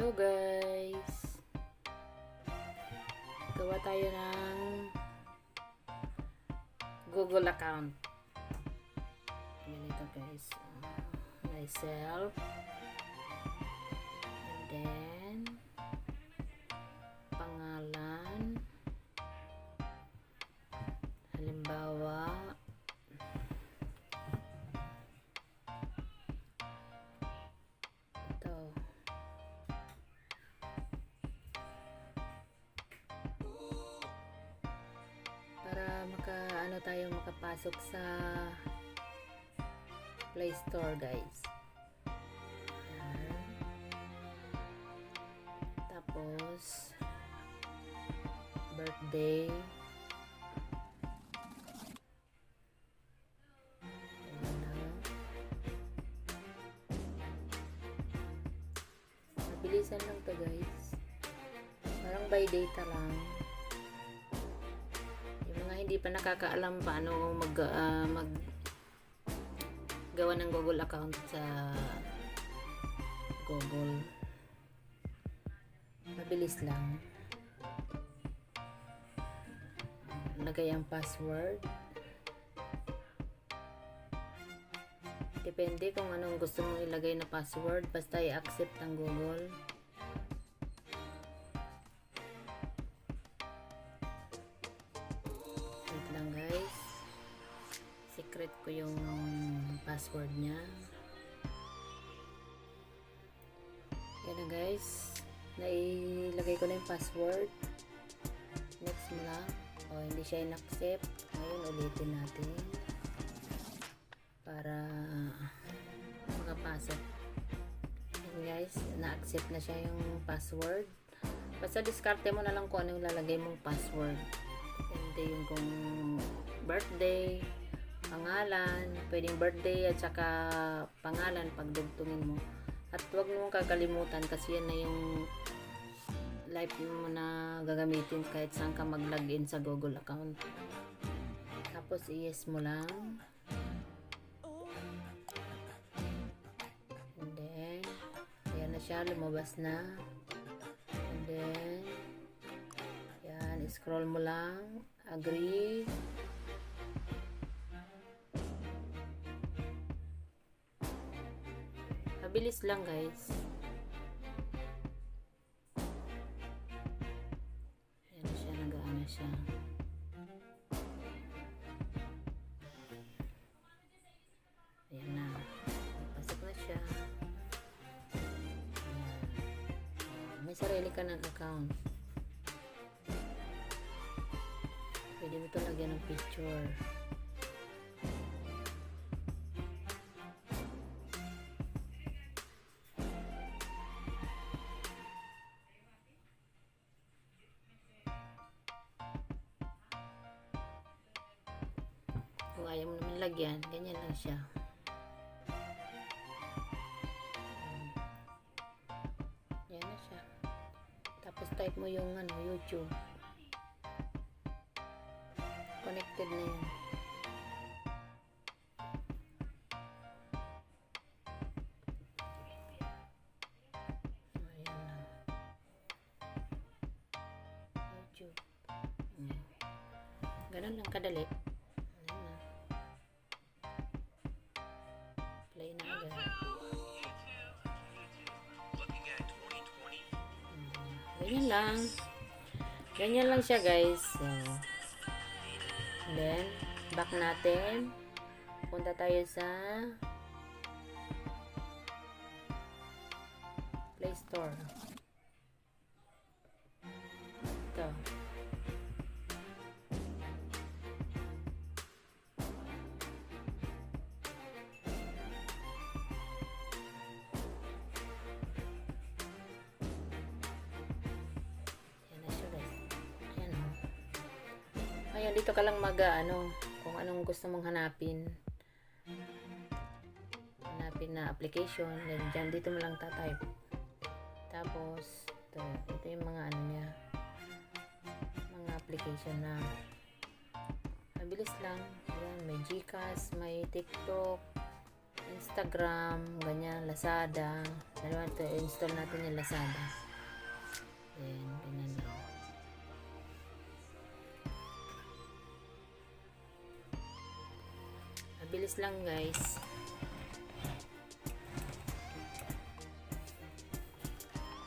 Hello guys! Gawa tayo ng Google account. Ganito guys. Myself. And then pangalan. Halimbawa ito. Para makapasok sa Play Store guys. Ayan. Tapos birthday. Mabilisan lang to guys. Parang by data lang. Yung mga hindi pa nakakaalam paano gawa ng Google account sa Google. Mabilis lang. Lagay ang password. Depende kung anong gusto mong ilagay na password. Basta i-accept ng Google. Wait lang guys. Secret ko yung password niya. Yan na guys. Nailagay ko na yung password. Next mo lang. O, hindi siya in-accept. Ngayon ulitin natin. Para makapasok. Yan guys. Na-accept na siya yung password. Basta diskarte mo na lang kung anong lalagay mong password. Hindi yung kung birthday, pangalan, pwedeng birthday at saka pangalan pagdugtungin mo. At huwag mo kakalimutan kasi yan na yung life mo na gagamitin kahit saan ka mag-login sa Google account. Tapos i-yes mo lang. And then ayan na siya, lumabas na. And then yan, scroll mo lang, agree. Mabilis lang guys. Ayan na siya, nagaan na siya. Ayan na. Pasok na siya. Ayan. May sarili ka ng account. Pwede mo ito lagyan ng picture. Kung ayaw mo naman lagyan, ganyan lang siya. Yan na siya. Tapos type mo yung YouTube. Connected na yan. Ayan na. YouTube. Ganun lang kadali. Play na agad. Ganyan lang. Ganyan lang siya guys. So, then, back natin. Punta tayo sa Play Store. Ito. Ayan, dito ka lang kung anong gusto mong hanapin. Hanapin na application. Then, dyan, dito mo lang tatype. Tapos, ito yung mga niya. Mga application na. Mabilis lang. Ayan, may Gcash, may TikTok, Instagram, ganyan, Lazada. Dalawa ito, install natin yung Lazada. Ayan, ganyan lang. Mabilis lang guys.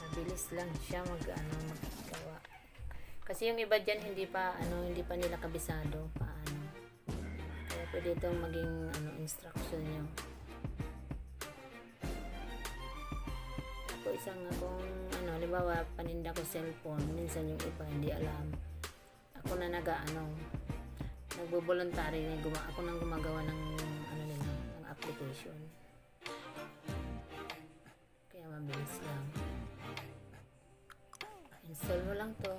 Mabilis lang siya maggawa. Kasi yung iba dyan hindi pa nila kabisado paano. Kaya pwede itong maging instruction nyo. Ako isang halimbawa paninda ko cellphone, minsan yung iba hindi alam. Ako na nagbo-voluntary ako nang gumagawa ng nila, ng application. Kaya mabilis lang. Install mo lang to.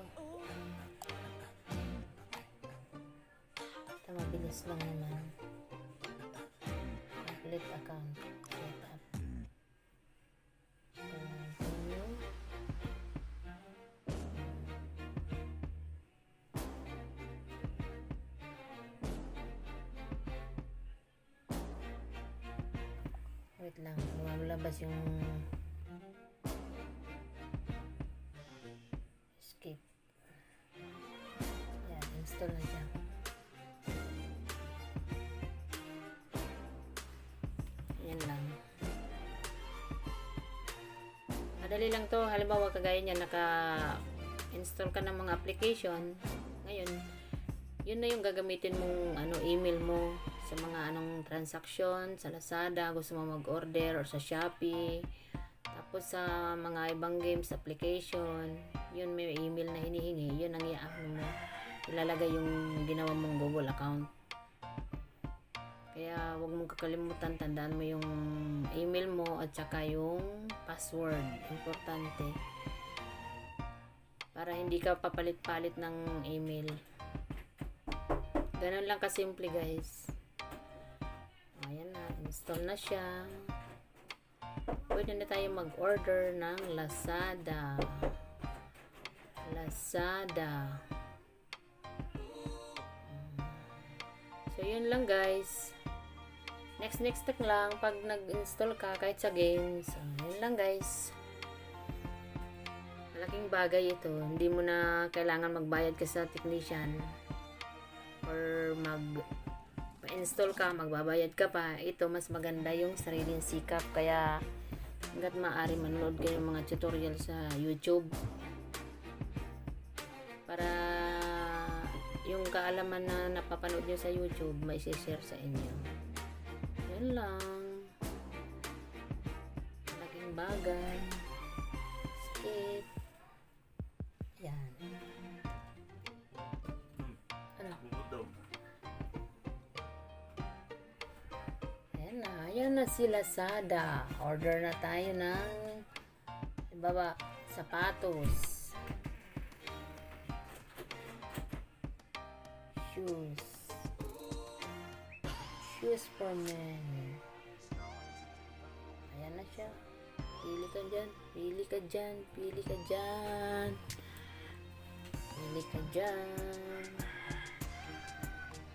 Ito mabilis lang naman. Complete account. Set up. Continue. Wait lang. Lumalabas yung skip. Yan. Install na siya. Yan lang. Madali lang to. Halimbawa kagaya niya naka-install ka ng mga application. Ngayon, yun na yung gagamitin mong email mo sa mga transaction sa Lazada, gusto mo mag-order, or sa Shopee. Tapos sa mga ibang games application, yun may email na hinihingi, yun ang mo. Ilalagay yung ginawa mong Google account. Kaya wag mong kakalimutan, tandaan mo yung email mo at saka yung password. Importante. Para hindi ka papalit-palit ng email. Ganun lang kasimple guys. Ayan na, install na siya. Pwede na tayo mag-order ng Lazada. So yun lang guys. Next lang pag nag-install ka kahit sa games. Yun lang guys. Malaking bagay ito. Hindi mo na kailangan magbayad ka sa technician or pa-install ka, magbabayad ka pa. Ito mas maganda yung sariling sikap. Kaya hanggat maaari manood kayo ng mga tutorial sa YouTube para yung kaalaman na napapanood nyo sa YouTube may share sa inyo. Yan lang. Malaking bagay. Skip. Yan. Ayan na si Lazada. Order na tayo ng sapatos. Shoes for men. Ayan na siya. Pili ka dyan. Pili ka dyan. Pili ka dyan. Pili ka dyan.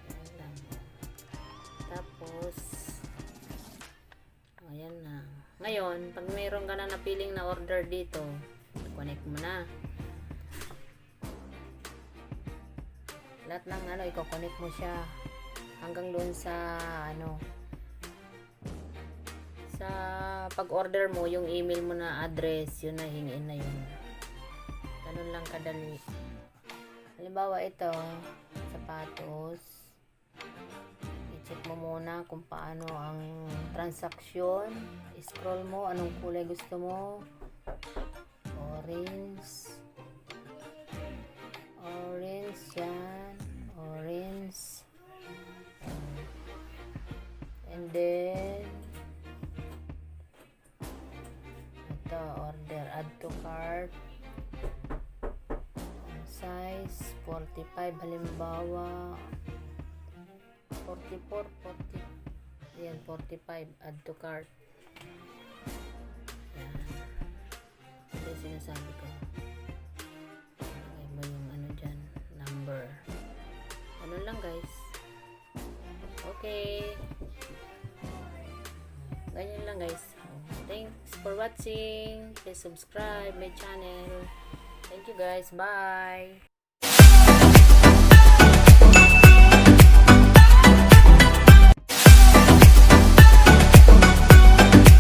Ayan lang. Tapos ayan na. Ngayon, pag mayroon ka na napiling na order dito, connect mo na. Lahat ng i-connect mo siya hanggang doon sa sa pag-order mo, yung email mo na address, yun na hingin na yun. Ganun lang kadali. Halimbawa ito, sapatos. I-check mo muna kung paano ang transaction. Scroll mo, anong kulay gusto mo. Orange yan. Orange. And then ito, order, add to cart. Size 45, halimbawa 44, 40. Ayan, 45, add to cart. Ayan. Ito yung sinasabi ko. Iba yung dyan, number. Ano lang guys. Okay. Ganyan lang guys. Thanks for watching. Please subscribe my channel. Thank you guys. Bye.